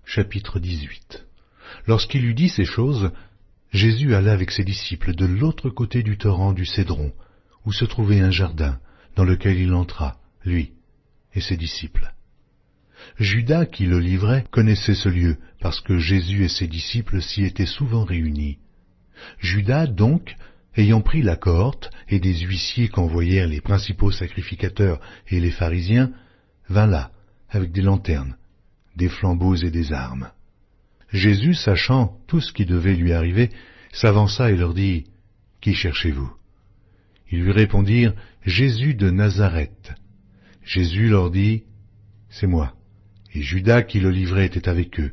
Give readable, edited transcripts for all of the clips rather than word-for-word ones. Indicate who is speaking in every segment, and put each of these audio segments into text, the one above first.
Speaker 1: Chapitre 18. Lorsqu'il eut dit ces choses, Jésus alla avec ses disciples de l'autre côté du torrent du Cédron, où se trouvait un jardin, dans lequel il entra, lui et ses disciples. Judas, qui le livrait, connaissait ce lieu, parce que Jésus et ses disciples s'y étaient souvent réunis. Judas, donc, ayant pris la cohorte et des huissiers qu'envoyèrent les principaux sacrificateurs et les pharisiens, vint là, avec des lanternes, des flambeaux et des armes. Jésus, sachant tout ce qui devait lui arriver, s'avança et leur dit, « Qui cherchez-vous » Ils lui répondirent, « Jésus de Nazareth. » Jésus leur dit, « C'est moi. » Et Judas qui le livrait était avec eux.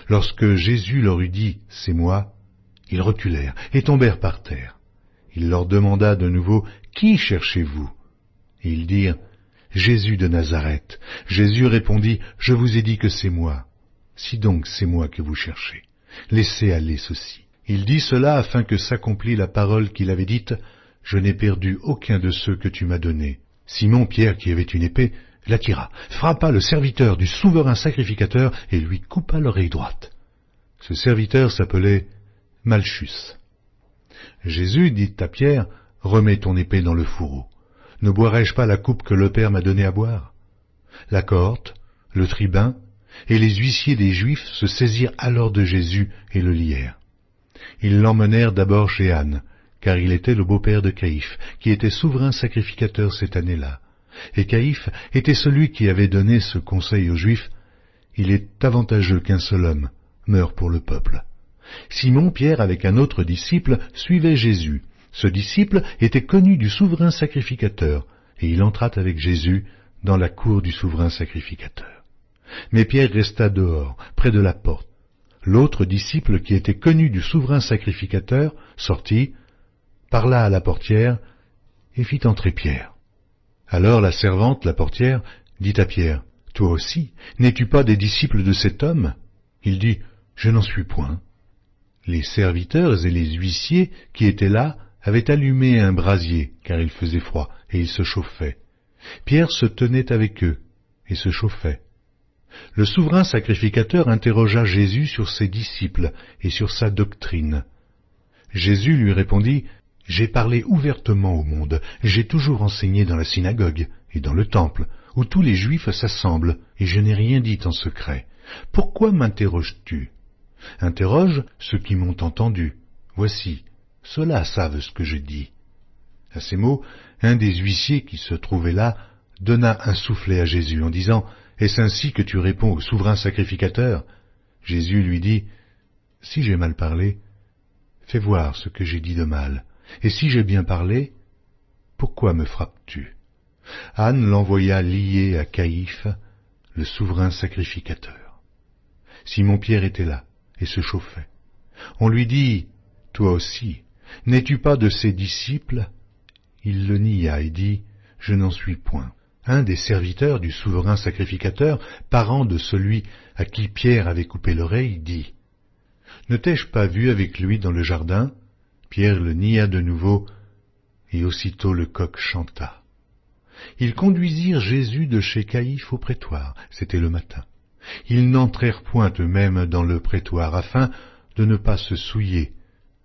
Speaker 1: Lorsque Jésus leur eut dit, « C'est moi », ils reculèrent et tombèrent par terre. Il leur demanda de nouveau, « Qui cherchez-vous » Et ils dirent, « Jésus de Nazareth. » Jésus répondit, « Je vous ai dit que c'est moi. Si donc c'est moi que vous cherchez, laissez aller ceci. » Il dit cela afin que s'accomplît la parole qu'il avait dite, « Je n'ai perdu aucun de ceux que tu m'as donnés. » Simon Pierre, qui avait une épée, la tira, frappa le serviteur du souverain sacrificateur et lui coupa l'oreille droite. Ce serviteur s'appelait Malchus. Jésus dit à Pierre, « Remets ton épée dans le fourreau. Ne boirai-je pas la coupe que le Père m'a donnée à boire ?» La cohorte, le tribun et les huissiers des Juifs se saisirent alors de Jésus et le lièrent. Ils l'emmenèrent d'abord chez Anne, car il était le beau-père de Caïphe, qui était souverain sacrificateur cette année-là. Et Caïphe était celui qui avait donné ce conseil aux Juifs, « Il est avantageux qu'un seul homme meure pour le peuple. » Simon Pierre, avec un autre disciple, suivait Jésus. Ce disciple était connu du souverain sacrificateur, et il entra avec Jésus dans la cour du souverain sacrificateur. Mais Pierre resta dehors, près de la porte. L'autre disciple, qui était connu du souverain sacrificateur, sortit, parla à la portière, et fit entrer Pierre. Alors la servante, la portière, dit à Pierre, « Toi aussi, n'es-tu pas des disciples de cet homme ?» Il dit, « Je n'en suis point. » Les serviteurs et les huissiers qui étaient là avaient allumé un brasier, car il faisait froid, et ils se chauffaient. Pierre se tenait avec eux, et se chauffait. Le souverain sacrificateur interrogea Jésus sur ses disciples et sur sa doctrine. Jésus lui répondit, « J'ai parlé ouvertement au monde, j'ai toujours enseigné dans la synagogue et dans le temple, où tous les Juifs s'assemblent, et je n'ai rien dit en secret. Pourquoi m'interroges-tu ? Interroge ceux qui m'ont entendu. Voici, ceux-là savent ce que je dis. » À ces mots, un des huissiers qui se trouvait là donna un soufflet à Jésus en disant, « Est-ce ainsi que tu réponds au souverain sacrificateur ?» Jésus lui dit, « Si j'ai mal parlé, fais voir ce que j'ai dit de mal. Et si j'ai bien parlé, pourquoi me frappes-tu » Anne l'envoya lié à Caïphe, le souverain sacrificateur. Simon-Pierre était là et se chauffait. On lui dit, « Toi aussi, n'es-tu pas de ses disciples ?» Il le nia et dit, « Je n'en suis point. » Un des serviteurs du souverain sacrificateur, parent de celui à qui Pierre avait coupé l'oreille, dit, « Ne t'ai-je pas vu avec lui dans le jardin ?» Pierre le nia de nouveau, et aussitôt le coq chanta. Ils conduisirent Jésus de chez Caïphe au prétoire, c'était le matin. Ils n'entrèrent point eux-mêmes dans le prétoire, afin de ne pas se souiller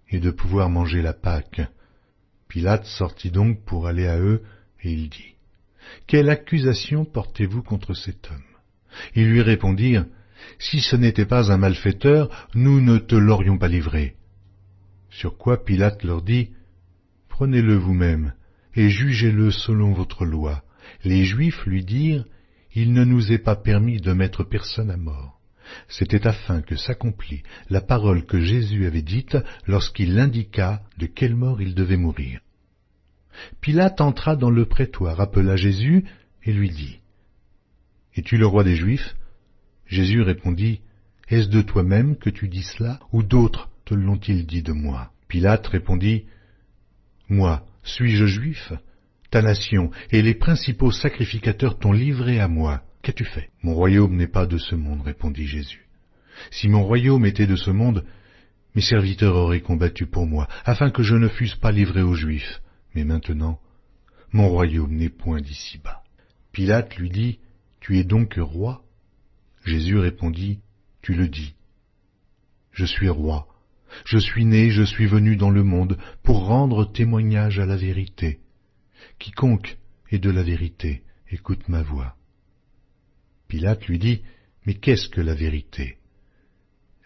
Speaker 1: et de pouvoir manger la Pâque. Pilate sortit donc pour aller à eux, et il dit, « Quelle accusation portez-vous contre cet homme ?» Ils lui répondirent, « Si ce n'était pas un malfaiteur, nous ne te l'aurions pas livré. » Sur quoi Pilate leur dit, « Prenez-le vous-même, et jugez-le selon votre loi. » Les Juifs lui dirent, « Il ne nous est pas permis de mettre personne à mort. » C'était afin que s'accomplît la parole que Jésus avait dite lorsqu'il indiqua de quelle mort il devait mourir. Pilate entra dans le prétoire, appela Jésus et lui dit, « Es-tu le roi des Juifs ?» Jésus répondit, « Est-ce de toi-même que tu dis cela, ou d'autres te l'ont-ils dit de moi ?» Pilate répondit, « Moi, suis-je juif ? Ta nation et les principaux sacrificateurs t'ont livré à moi. Qu'as-tu fait ? » « Mon royaume n'est pas de ce monde, répondit Jésus. Si mon royaume était de ce monde, mes serviteurs auraient combattu pour moi, afin que je ne fusse pas livré aux Juifs. Mais maintenant, mon royaume n'est point d'ici-bas. Pilate lui dit, « Tu es donc roi ?» Jésus répondit, « tu le dis. Je suis roi, je suis né, je suis venu dans le monde pour rendre témoignage à la vérité. Quiconque est de la vérité, écoute ma voix. Pilate lui dit, mais qu'est-ce que la vérité?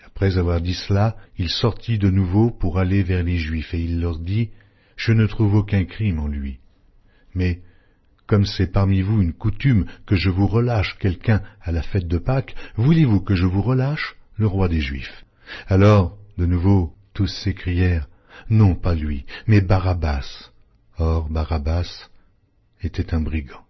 Speaker 1: Après avoir dit cela, il sortit de nouveau pour aller vers les Juifs, et il leur dit, je ne trouve aucun crime en lui. Mais, comme c'est parmi vous une coutume que je vous relâche quelqu'un à la fête de Pâques, voulez-vous que je vous relâche le roi des Juifs? Alors, de nouveau, tous s'écrièrent, non pas lui, mais Barabbas. Or, Barabbas était un brigand.